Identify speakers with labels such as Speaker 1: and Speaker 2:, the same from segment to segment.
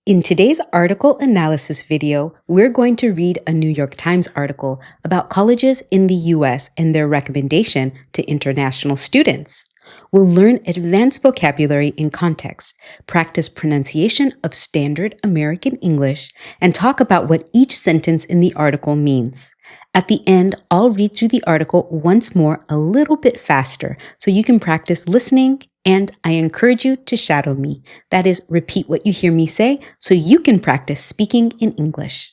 Speaker 1: In today's article analysis video, we're going to read a New York Times article about colleges in the US and their recommendation to international students. We'll learn advanced vocabulary in context, practice pronunciation of standard American English, and talk about what each sentence in the article means. At the end, I'll read through the article once more a little bit faster so you can practice listening, and I encourage you to shadow me. That is, repeat what you hear me say so you can practice speaking in English.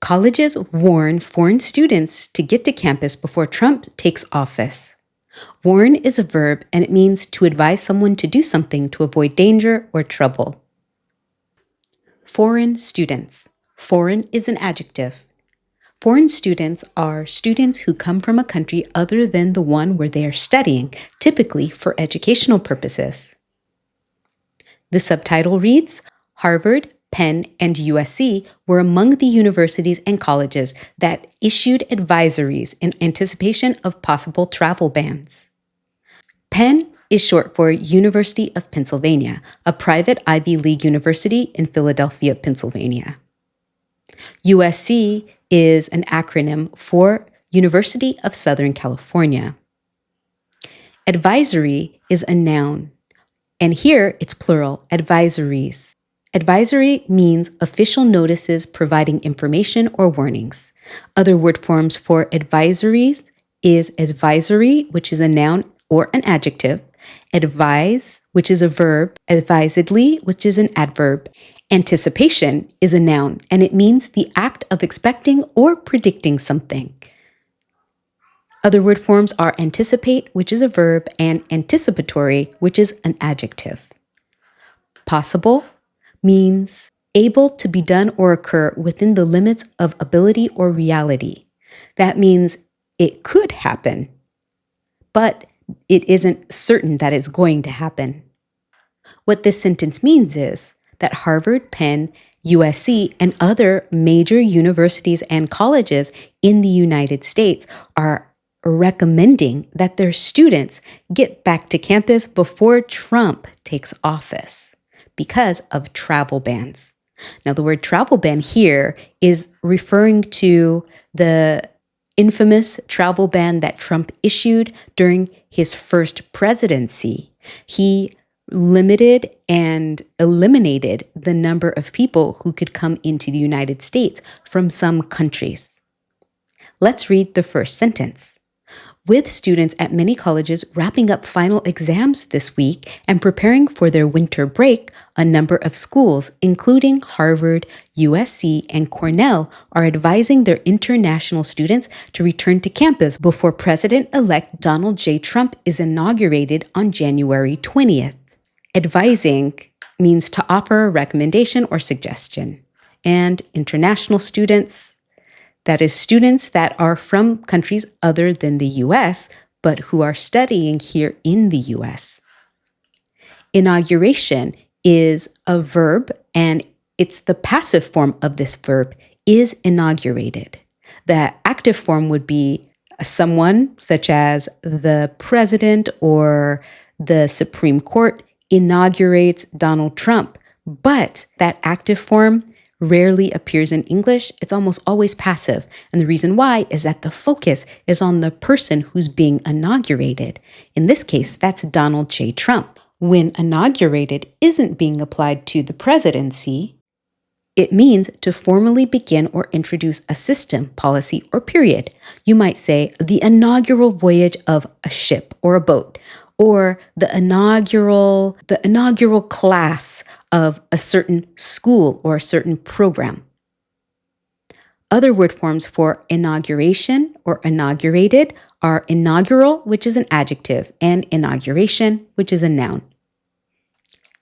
Speaker 1: Colleges warn foreign students to get to campus before Trump takes office. Warn is a verb and it means to advise someone to do something to avoid danger or trouble. Foreign students. Foreign is an adjective. Foreign students are students who come from a country other than the one where they are studying, typically for educational purposes. The subtitle reads, Harvard, Penn, and USC were among the universities and colleges that issued advisories in anticipation of possible travel bans. Penn is short for University of Pennsylvania, a private Ivy League university in Philadelphia, Pennsylvania. USC is an acronym for University of Southern California. Advisory is a noun, and here it's plural, advisories. Advisory means official notices providing information or warnings. Other word forms for advisories is advisory, which is a noun or an adjective, advise, which is a verb, advisedly, which is an adverb. Anticipation is a noun, and it means the act of expecting or predicting something. Other word forms are anticipate, which is a verb, and anticipatory, which is an adjective. Possible means able to be done or occur within the limits of ability or reality. That means it could happen, but it isn't certain that it's going to happen. What this sentence means is that Harvard, Penn, USC, and other major universities and colleges in the United States are recommending that their students get back to campus before Trump takes office because of travel bans. Now, the word travel ban here is referring to the infamous travel ban that Trump issued during his first presidency. He limited and eliminated the number of people who could come into the United States from some countries. Let's read the first sentence. With students at many colleges wrapping up final exams this week and preparing for their winter break, a number of schools, including Harvard, USC, and Cornell, are advising their international students to return to campus before President-elect Donald J. Trump is inaugurated on January 20th. Advising means to offer a recommendation or suggestion. And international students, that is students that are from countries other than the US, but who are studying here in the US. Inauguration is a verb, and it's the passive form of this verb, is inaugurated. The active form would be someone such as the president or the Supreme Court inaugurates Donald Trump, but that active form rarely appears in English. It's almost always passive. And the reason why is that the focus is on the person who's being inaugurated. In this case, that's Donald J. Trump. When inaugurated isn't being applied to the presidency, it means to formally begin or introduce a system, policy, or period. You might say the inaugural voyage of a ship or a boat, or the inaugural class of a certain school or a certain program. Other word forms for inauguration or inaugurated are inaugural, which is an adjective, and inauguration, which is a noun.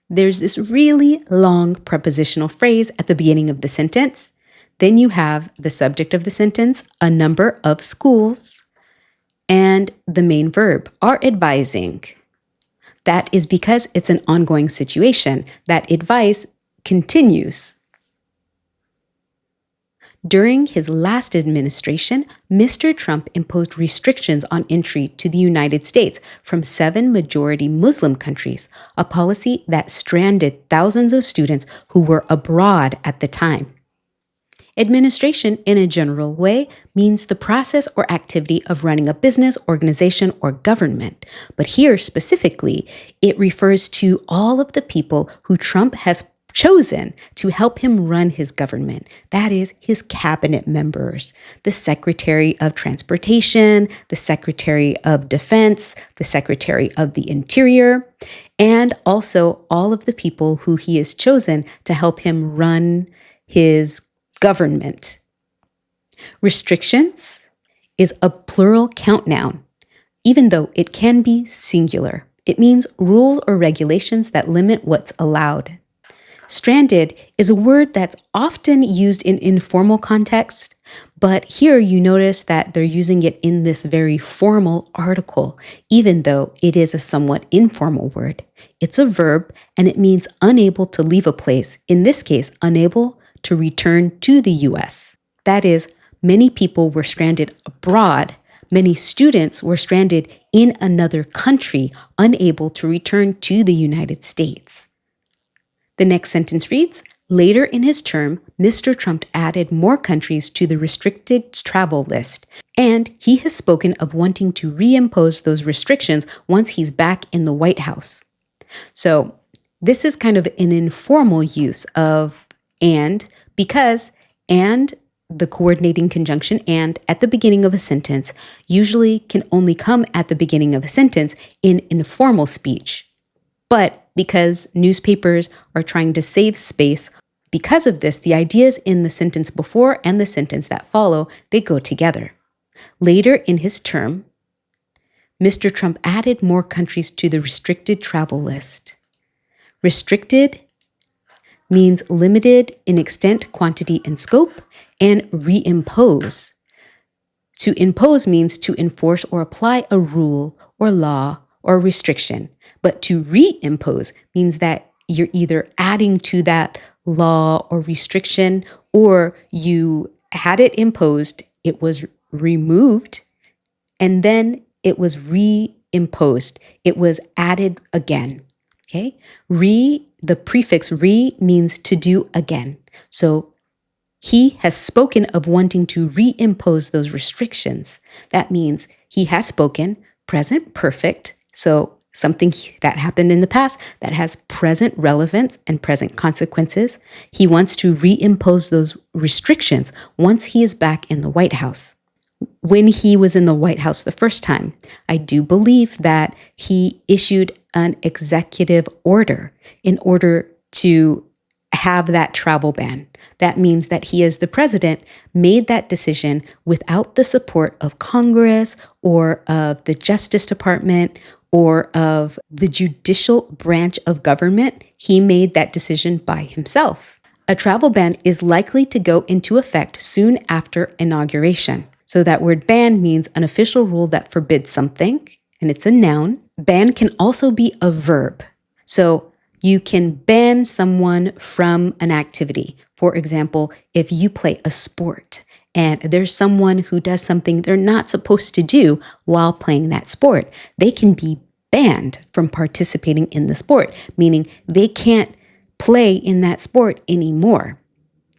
Speaker 1: There's this really long prepositional phrase at the beginning of the sentence. Then you have the subject of the sentence, a number of schools, and the main verb, are advising. That is because it's an ongoing situation. That advice continues. During his last administration, Mr. Trump imposed restrictions on entry to the United States from 7 majority Muslim countries, a policy that stranded thousands of students who were abroad at the time. Administration, in a general way, means the process or activity of running a business, organization, or government. But here specifically, it refers to all of the people who Trump has chosen to help him run his government. That is, his cabinet members, the Secretary of Transportation, the Secretary of Defense, the Secretary of the Interior, and also all of the people who he has chosen to help him run his government. Restrictions is a plural count noun, even though it can be singular. It means rules or regulations that limit what's allowed. Stranded is a word that's often used in informal context, but here you notice that they're using it in this very formal article, even though it is a somewhat informal word. It's a verb and it means unable to leave a place, in this case, unable to return to the US. That is, many people were stranded abroad. Many students were stranded in another country, unable to return to the United States. The next sentence reads, later in his term, Mr. Trump added more countries to the restricted travel list, and he has spoken of wanting to reimpose those restrictions once he's back in the White House. So this is kind of an informal use of and, because and, the coordinating conjunction and at the beginning of a sentence usually can only come at the beginning of a sentence in informal speech. But because newspapers are trying to save space, because of this, the ideas in the sentence before and the sentence that follow, they go together. Later in his term, Mr. Trump added more countries to the restricted travel list. Restricted means limited in extent, quantity, and scope, and reimpose. To impose means to enforce or apply a rule or law or restriction. But to reimpose means that you're either adding to that law or restriction, or you had it imposed, it was removed, and then it was reimposed. It was added again. Okay? The prefix re means to do again. So he has spoken of wanting to reimpose those restrictions. That means he has spoken, present perfect. So something that happened in the past that has present relevance and present consequences. He wants to reimpose those restrictions once he is back in the White House. When he was in the White House the first time, I do believe that he issued an executive order in order to have that travel ban. That means that he, as the president, made that decision without the support of Congress or of the Justice Department or of the judicial branch of government. He made that decision by himself. A travel ban is likely to go into effect soon after inauguration. So that word ban means an official rule that forbids something, and it's a noun. Ban can also be a verb. So you can ban someone from an activity. For example, if you play a sport and there's someone who does something they're not supposed to do while playing that sport, they can be banned from participating in the sport, meaning they can't play in that sport anymore.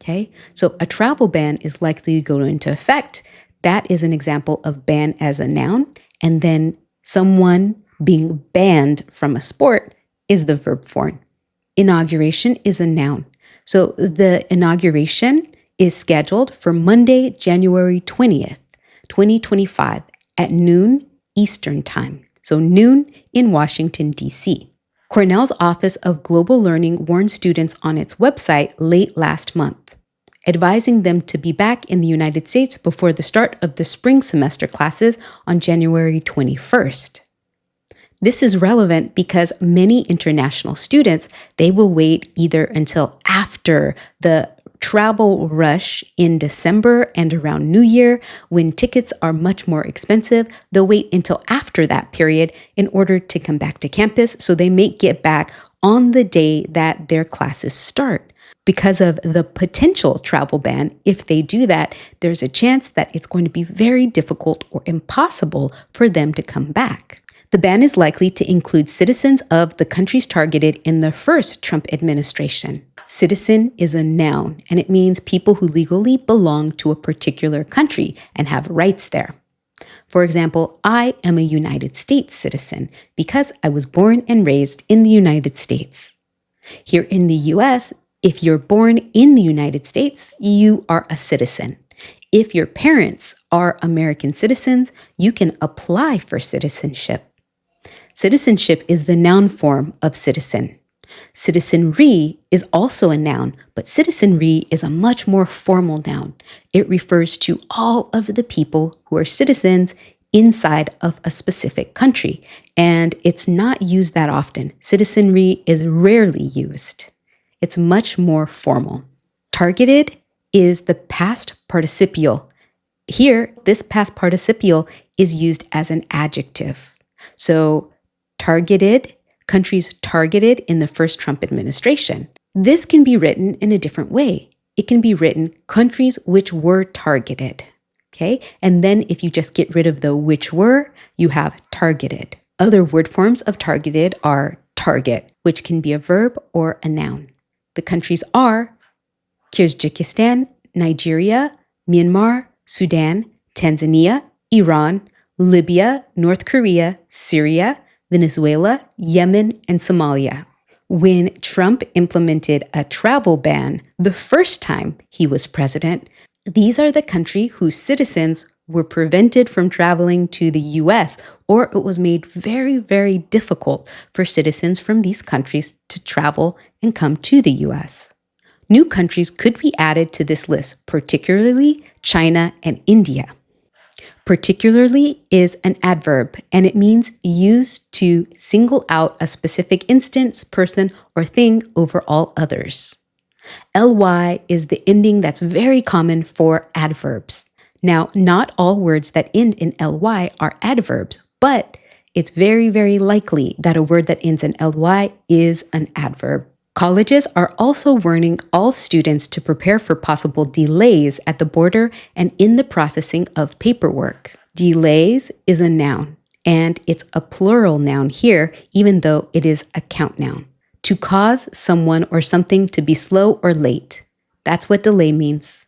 Speaker 1: Okay, so a travel ban is likely to go into effect. That is an example of ban as a noun. And then someone being banned from a sport is the verb form. Inauguration is a noun. So the inauguration is scheduled for Monday, January 20th, 2025 at noon Eastern Time. So noon in Washington, D.C. Cornell's Office of Global Learning warned students on its website late last month, advising them to be back in the United States before the start of the spring semester classes on January 21st. This is relevant because many international students, they will wait either until after the travel rush in December and around New Year, when tickets are much more expensive. They'll wait until after that period in order to come back to campus, so they may get back on the day that their classes start. Because of the potential travel ban, if they do that, there's a chance that it's going to be very difficult or impossible for them to come back. The ban is likely to include citizens of the countries targeted in the first Trump administration. Citizen is a noun, and it means people who legally belong to a particular country and have rights there. For example, I am a United States citizen because I was born and raised in the United States. Here in the US, if you're born in the United States, you are a citizen. If your parents are American citizens, you can apply for citizenship. Citizenship is the noun form of citizen. Citizenry is also a noun, but citizenry is a much more formal noun. It refers to all of the people who are citizens inside of a specific country, and it's not used that often. Citizenry is rarely used. It's much more formal. Targeted is the past participial. Here, this past participial is used as an adjective. So, targeted, countries targeted in the first Trump administration. This can be written in a different way. It can be written countries which were targeted. Okay? And then if you just get rid of the which were, you have targeted. Other word forms of targeted are target, which can be a verb or a noun. The countries are Kyrgyzstan, Nigeria, Myanmar, Sudan, Tanzania, Iran, Libya, North Korea, Syria, Venezuela, Yemen, and Somalia. When Trump implemented a travel ban the first time he was president, these are the countries whose citizens were prevented from traveling to the US, or it was made very, very difficult for citizens from these countries to travel and come to the US. New countries could be added to this list, particularly China and India. Particularly is an adverb, and it means used to single out a specific instance, person, or thing over all others. ly is the ending that's very common for adverbs. Now, not all words that end in ly are adverbs, but it's very, very likely that a word that ends in ly is an adverb. Colleges are also warning all students to prepare for possible delays at the border and in the processing of paperwork. Delays is a noun, and it's a plural noun here, even though it is a count noun. To cause someone or something to be slow or late. That's what delay means.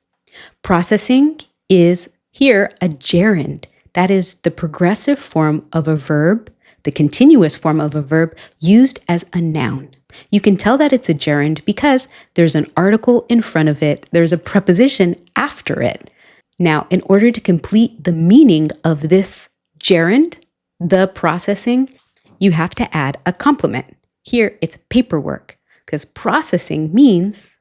Speaker 1: Processing is here a gerund. That is the progressive form of a verb, the continuous form of a verb used as a noun. You can tell that it's a gerund because there's an article in front of it, there's a preposition after it. Now, in order to complete the meaning of this gerund, the processing, you have to add a complement. Here, it's paperwork, because processing means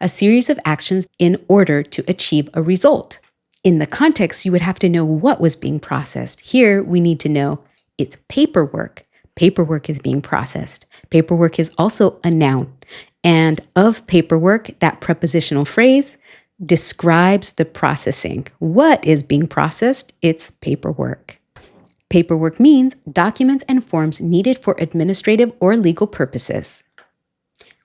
Speaker 1: a series of actions in order to achieve a result. In the context, you would have to know what was being processed. Here, we need to know it's paperwork. Paperwork is being processed. Paperwork is also a noun. And of paperwork, that prepositional phrase describes the processing. What is being processed? It's paperwork. Paperwork means documents and forms needed for administrative or legal purposes.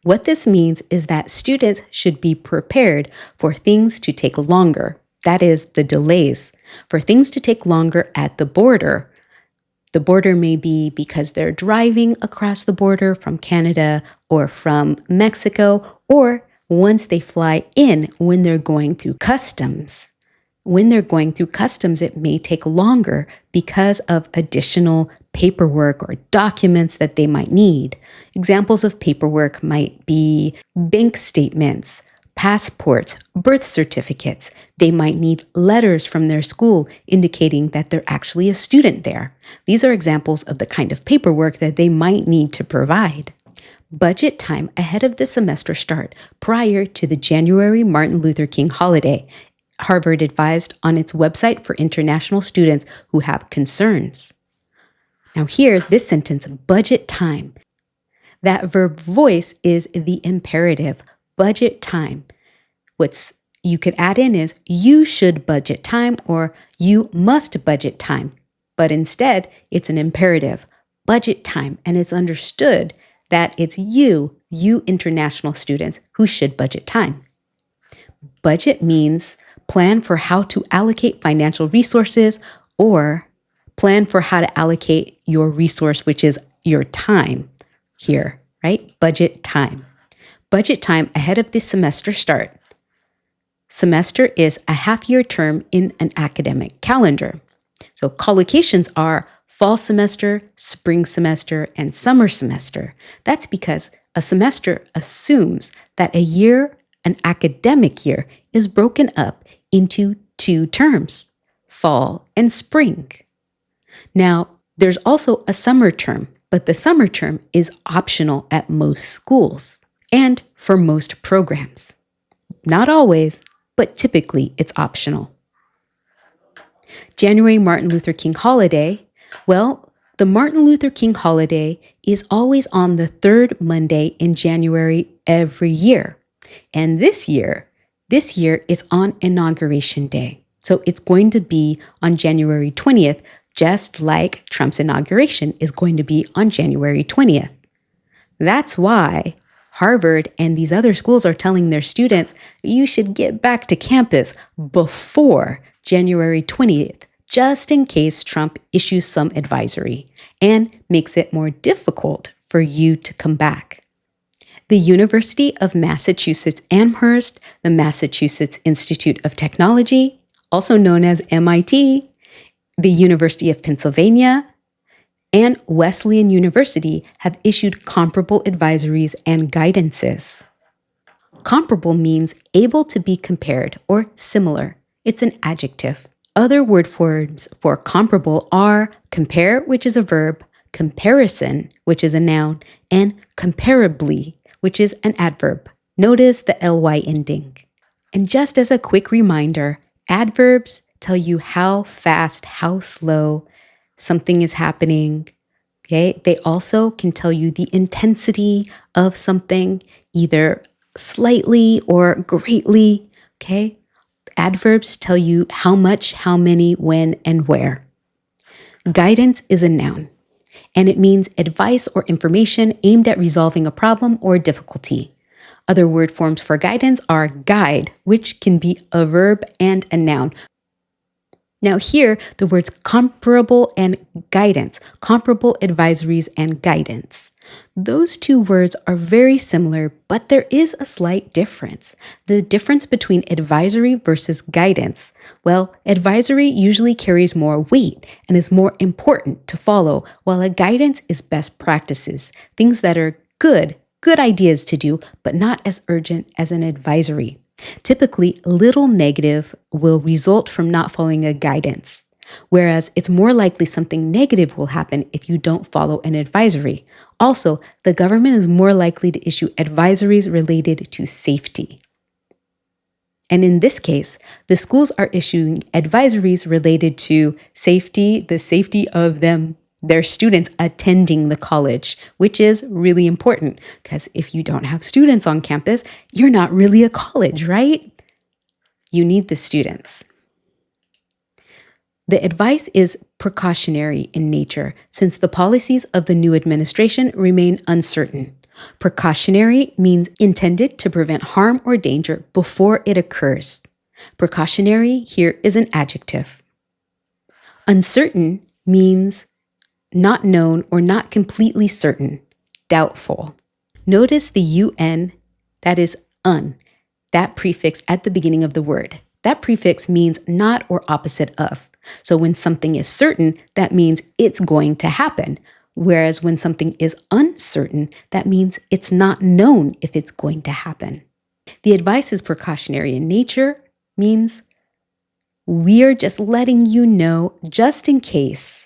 Speaker 1: What this means is that students should be prepared for things to take longer. That is, the delays. For things to take longer at the border. The border may be because they're driving across the border from Canada or from Mexico, or once they fly in when they're going through customs. When they're going through customs, it may take longer because of additional paperwork or documents that they might need. Examples of paperwork might be bank statements, passports, birth certificates. They might need letters from their school indicating that they're actually a student there. These are examples of the kind of paperwork that they might need to provide. Budget time ahead of the semester start prior to the January Martin Luther King holiday. Harvard advised on its website for international students who have concerns. Now here, this sentence, budget time. That verb voice is the imperative, budget time. What's you could add in is you should budget time or you must budget time. But instead, it's an imperative, budget time, and it's understood that it's you international students, who should budget time. Budget means plan for how to allocate financial resources or plan for how to allocate your resource, which is your time here, right? Budget time. Budget time ahead of the semester start. Semester is a half-year term in an academic calendar. So collocations are fall semester, spring semester, and summer semester. That's because a semester assumes that a year, an academic year, is broken up into 2 terms, fall and spring. Now, there's also a summer term, but the summer term is optional at most schools and for most programs. Not always, but typically it's optional. January Martin Luther King holiday. Well, the Martin Luther King holiday is always on the 3rd Monday in January every year. And this year is on Inauguration Day. So it's going to be on January 20th, just like Trump's inauguration is going to be on January 20th. That's why Harvard and these other schools are telling their students, you should get back to campus before January 20th, just in case Trump issues some advisory and makes it more difficult for you to come back. The University of Massachusetts Amherst, the Massachusetts Institute of Technology, also known as MIT, the University of Pennsylvania, and Wesleyan University have issued comparable advisories and guidances. Comparable means able to be compared or similar. It's an adjective. Other word forms for comparable are compare, which is a verb, comparison, which is a noun, and comparably, which is an adverb. Notice the ly ending. And just as a quick reminder, adverbs tell you how fast, how slow something is happening. Okay? They also can tell you the intensity of something, either slightly or greatly. Okay? Adverbs tell you how much, how many, when, and where. Guidance is a noun, and it means advice or information aimed at resolving a problem or difficulty. Other word forms for guidance are guide, which can be a verb and a noun. Now here, the words comparable and guidance, comparable advisories and guidance. Those 2 words are very similar, but there is a slight difference. The difference between advisory versus guidance. Well, advisory usually carries more weight and is more important to follow, while a guidance is best practices, things that are good ideas to do, but not as urgent as an advisory. Typically, little negative will result from not following a guidance, whereas it's more likely something negative will happen if you don't follow an advisory. Also, the government is more likely to issue advisories related to safety. And in this case, the schools are issuing advisories related to safety, the safety of their students attending the college, which is really important because if you don't have students on campus, you're not really a college, right? You need the students. The advice is precautionary in nature since the policies of the new administration remain uncertain. Precautionary means intended to prevent harm or danger before it occurs. Precautionary here is an adjective. Uncertain means not known or not completely certain, doubtful. Notice the un, that is un, that prefix at the beginning of the word. That prefix means not or opposite of. So when something is certain, that means it's going to happen. Whereas when something is uncertain, that means it's not known if it's going to happen. The advice is precautionary in nature, means we're just letting you know just in case.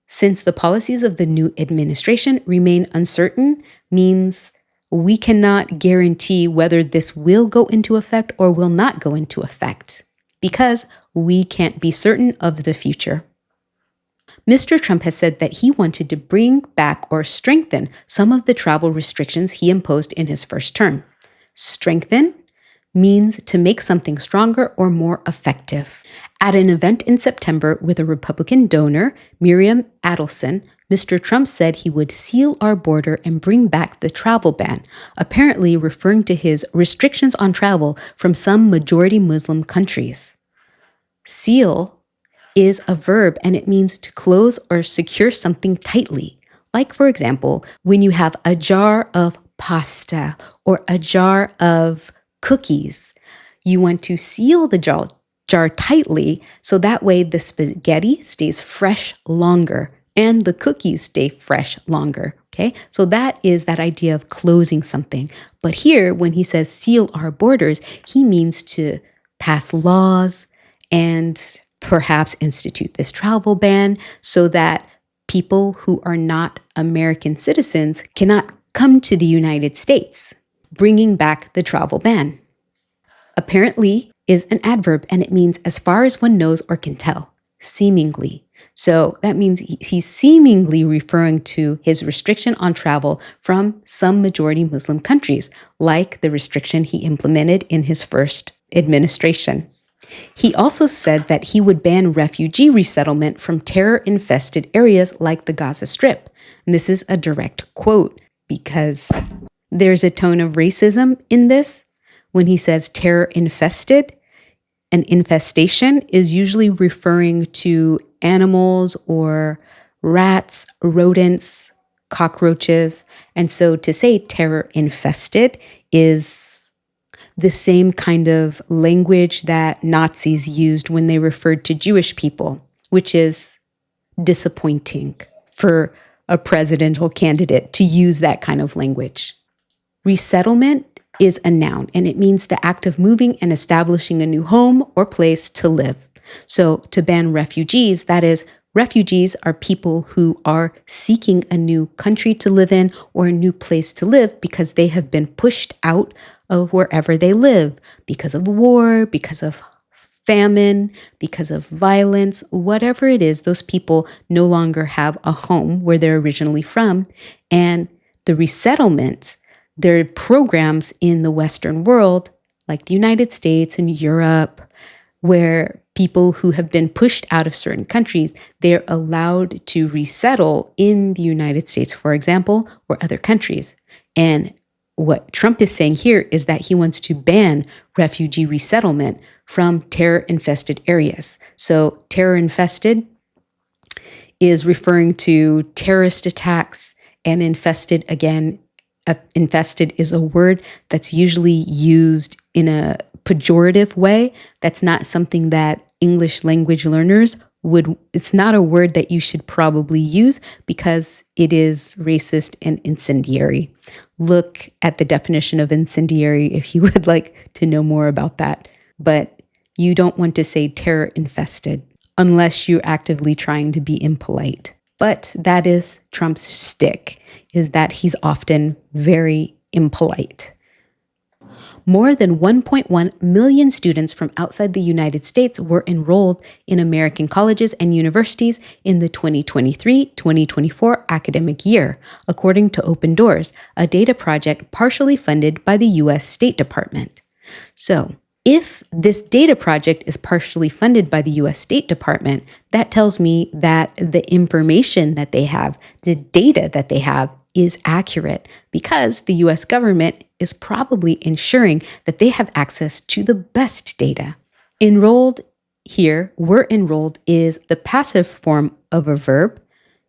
Speaker 1: Since the policies of the new administration remain uncertain, means we cannot guarantee whether this will go into effect or will not go into effect, because we can't be certain of the future. Mr. Trump has said that he wanted to bring back or strengthen some of the travel restrictions he imposed in his first term. Strengthen means to make something stronger or more effective. At an event in September with a Republican donor, Miriam Adelson, Mr. Trump said he would seal our border and bring back the travel ban, apparently referring to his restrictions on travel from some majority Muslim countries. Seal is a verb and it means to close or secure something tightly. Like, for example, when you have a jar of pasta or a jar of cookies, you want to seal the jar tightly so that way the spaghetti stays fresh longer and the cookies stay fresh longer. Okay, so that is that idea of closing something. But here, when he says seal our borders, he means to pass laws and perhaps institute this travel ban so that people who are not American citizens cannot come to the United States, bringing back the travel ban. Apparently is an adverb and it means as far as one knows or can tell, seemingly. So that means he's seemingly referring to his restriction on travel from some majority Muslim countries, like the restriction he implemented in his first administration. He also said that he would ban refugee resettlement from terror-infested areas like the Gaza Strip. And this is a direct quote because there's a tone of racism in this. When he says terror-infested, an infestation is usually referring to animals or rats, rodents, cockroaches. And so to say terror-infested is the same kind of language that Nazis used when they referred to Jewish people, which is disappointing for a presidential candidate to use that kind of language. Resettlement is a noun, and it means the act of moving and establishing a new home or place to live. So to ban refugees, that is, refugees are people who are seeking a new country to live in or a new place to live because they have been pushed out of wherever they live because of war, because of famine, because of violence, whatever it is, those people no longer have a home where they're originally from. And the resettlements, there are programs in the Western world, like the United States and Europe, where people who have been pushed out of certain countries, they're allowed to resettle in the United States, for example, or other countries. And what Trump is saying here is that he wants to ban refugee resettlement from terror-infested areas. So terror-infested is referring to terrorist attacks, and infested, again, infested is a word that's usually used in a pejorative way. That's not something that English language learners it's not a word that you should probably use because it is racist and incendiary. Look at the definition of incendiary if you would like to know more about that. But you don't want to say terror infested unless you're actively trying to be impolite. But that is Trump's shtick, is that he's often very impolite. More than 1.1 million students from outside the United States were enrolled in American colleges and universities in the 2023-2024 academic year, according to Open Doors, a data project partially funded by the U.S. State Department. So, if this data project is partially funded by the U.S. State Department, that tells me that the information that they have, the data that they have, is accurate because the US government is probably ensuring that they have access to the best data. Enrolled here, were enrolled is the passive form of a verb.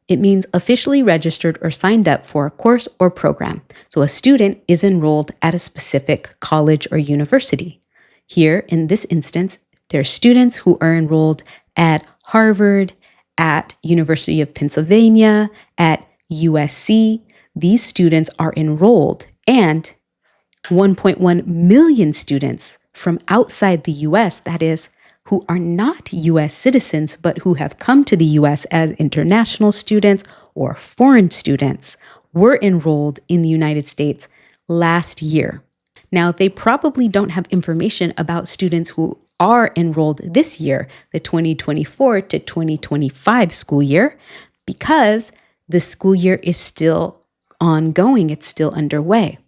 Speaker 1: It means officially registered or signed up for a course or program. So a student is enrolled at a specific college or university. Here, in this instance, there are students who are enrolled at Harvard, at University of Pennsylvania, at USC. These students are enrolled, and 1.1 million students from outside the US, that is, who are not US citizens, but who have come to the US as international students or foreign students, were enrolled in the United States last year. Now, they probably don't have information about students who are enrolled this year, the 2024 to 2025 school year, because the school year is still ongoing, it's still underway.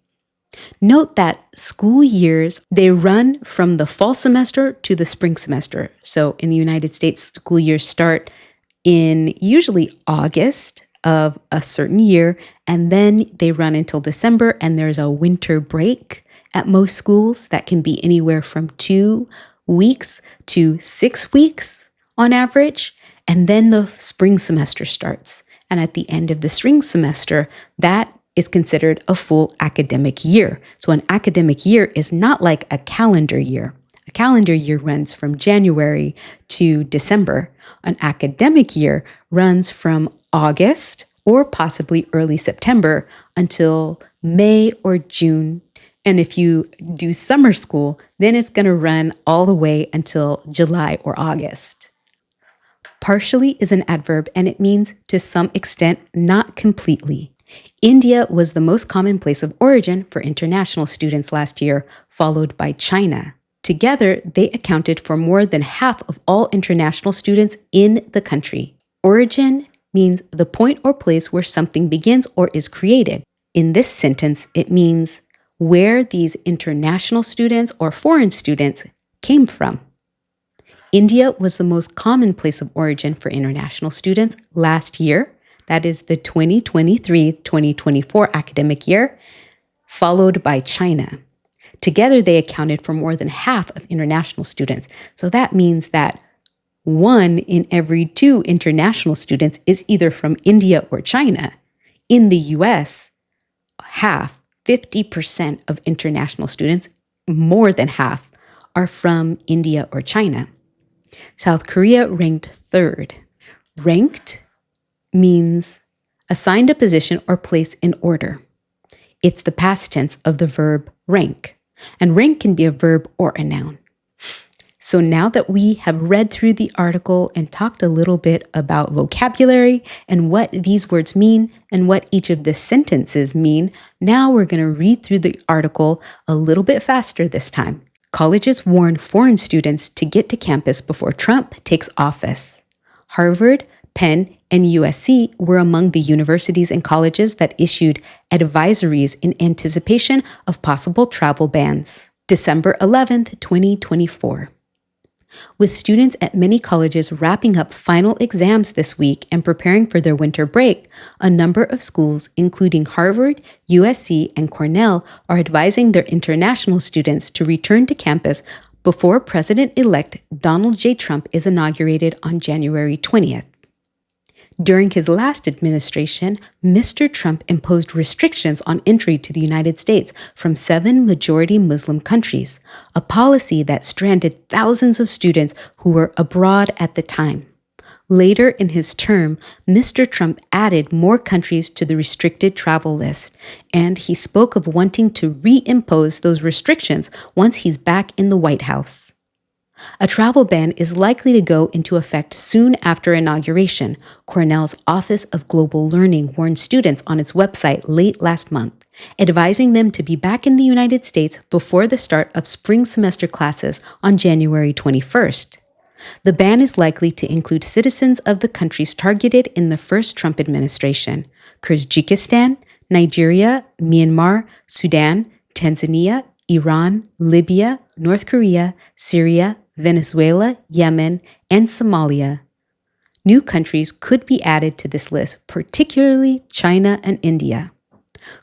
Speaker 1: Note that school years, they run from the fall semester to the spring semester. So in the United States, school years start in usually August of a certain year, and then they run until December, and there's a winter break at most schools that can be anywhere from 2 weeks to 6 weeks on average. And then the spring semester starts. And at the end of the spring semester, that is considered a full academic year. So an academic year is not like a calendar year. A calendar year runs from January to December. An academic year runs from August or possibly early September until May or June. And if you do summer school, then it's going to run all the way until July or August. Partially is an adverb, and it means to some extent, not completely. India was the most common place of origin for international students last year, followed by China. Together, they accounted for more than half of all international students in the country. Origin means the point or place where something begins or is created. In this sentence, it means where these international students or foreign students came from. India was the most common place of origin for international students last year. That is the 2023-2024 academic year, followed by China. Together, they accounted for more than half of international students. So that means that 1 in every 2 international students is either from India or China. In the US, 50% of international students, more than half, are from India or China. South Korea ranked 3rd. Ranked means assigned a position or place in order. It's the past tense of the verb rank, and rank can be a verb or a noun. So now that we have read through the article and talked a little bit about vocabulary and what these words mean and what each of the sentences mean, now we're going to read through the article a little bit faster this time. Colleges warn foreign students to get to campus before Trump takes office. Harvard, Penn, and USC were among the universities and colleges that issued advisories in anticipation of possible travel bans. December 11th, 2024. With students at many colleges wrapping up final exams this week and preparing for their winter break, a number of schools, including Harvard, USC, and Cornell, are advising their international students to return to campus before President-elect Donald J. Trump is inaugurated on January 20th. During his last administration, Mr. Trump imposed restrictions on entry to the United States from 7 majority Muslim countries, a policy that stranded thousands of students who were abroad at the time. Later in his term, Mr. Trump added more countries to the restricted travel list, and he spoke of wanting to reimpose those restrictions once he's back in the White House. A travel ban is likely to go into effect soon after inauguration, Cornell's Office of Global Learning warned students on its website late last month, advising them to be back in the United States before the start of spring semester classes on January 21st. The ban is likely to include citizens of the countries targeted in the first Trump administration: Kyrgyzstan, Nigeria, Myanmar, Sudan, Tanzania, Iran, Libya, North Korea, Syria, Venezuela, Yemen, and Somalia. New countries could be added to this list, particularly China and India.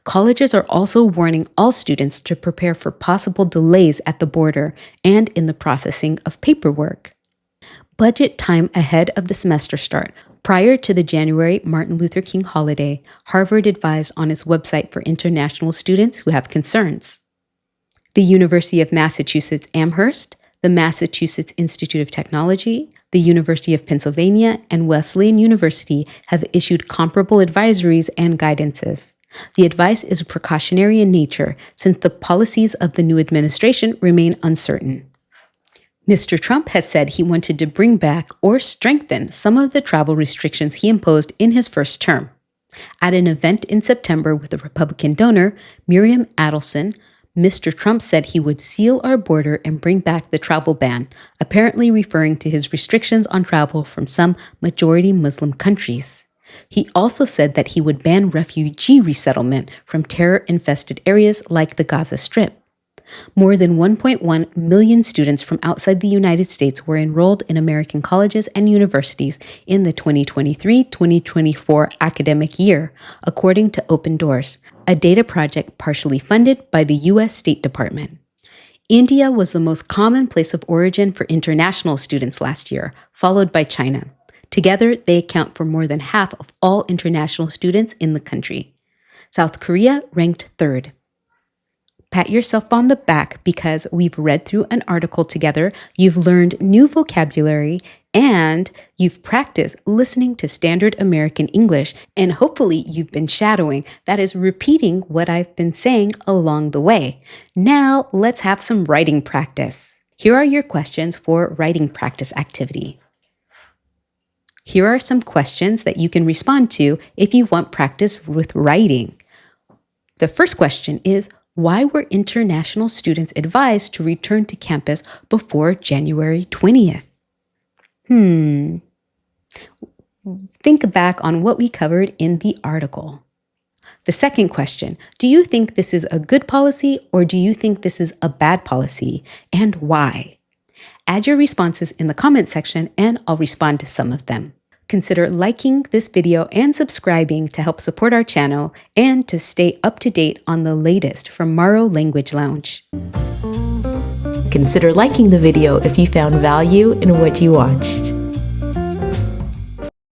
Speaker 1: Colleges are also warning all students to prepare for possible delays at the border and in the processing of paperwork. Budget time ahead of the semester start. Prior to the January Martin Luther King holiday, Harvard advised on its website for international students who have concerns. The University of Massachusetts Amherst, the Massachusetts Institute of Technology, the University of Pennsylvania, and Wesleyan University have issued comparable advisories and guidances. The advice is precautionary in nature since the policies of the new administration remain uncertain. Mr. Trump has said he wanted to bring back or strengthen some of the travel restrictions he imposed in his first term. At an event in September with a Republican donor, Miriam Adelson, Mr. Trump said he would seal our border and bring back the travel ban, apparently referring to his restrictions on travel from some majority Muslim countries. He also said that he would ban refugee resettlement from terror-infested areas like the Gaza Strip. More than 1.1 million students from outside the United States were enrolled in American colleges and universities in the 2023-2024 academic year, according to Open Doors, a data project partially funded by the U.S. State Department. India was the most common place of origin for international students last year, followed by China. Together, they account for more than half of all international students in the country. South Korea ranked third. Pat yourself on the back because we've read through an article together, you've learned new vocabulary, and you've practiced listening to standard American English, and hopefully you've been shadowing, that is repeating what I've been saying along the way. Now let's have some writing practice. Here are your questions for writing practice activity. Here are some questions that you can respond to if you want practice with writing. The first question is, why were international students advised to return to campus before January 20th? Think back on what we covered in the article. The second question, do you think this is a good policy or do you think this is a bad policy, and why? Add your responses in the comment section and I'll respond to some of them. Consider liking this video and subscribing to help support our channel and to stay up to date on the latest from Maro Language Lounge. Consider liking the video if you found value in what you watched.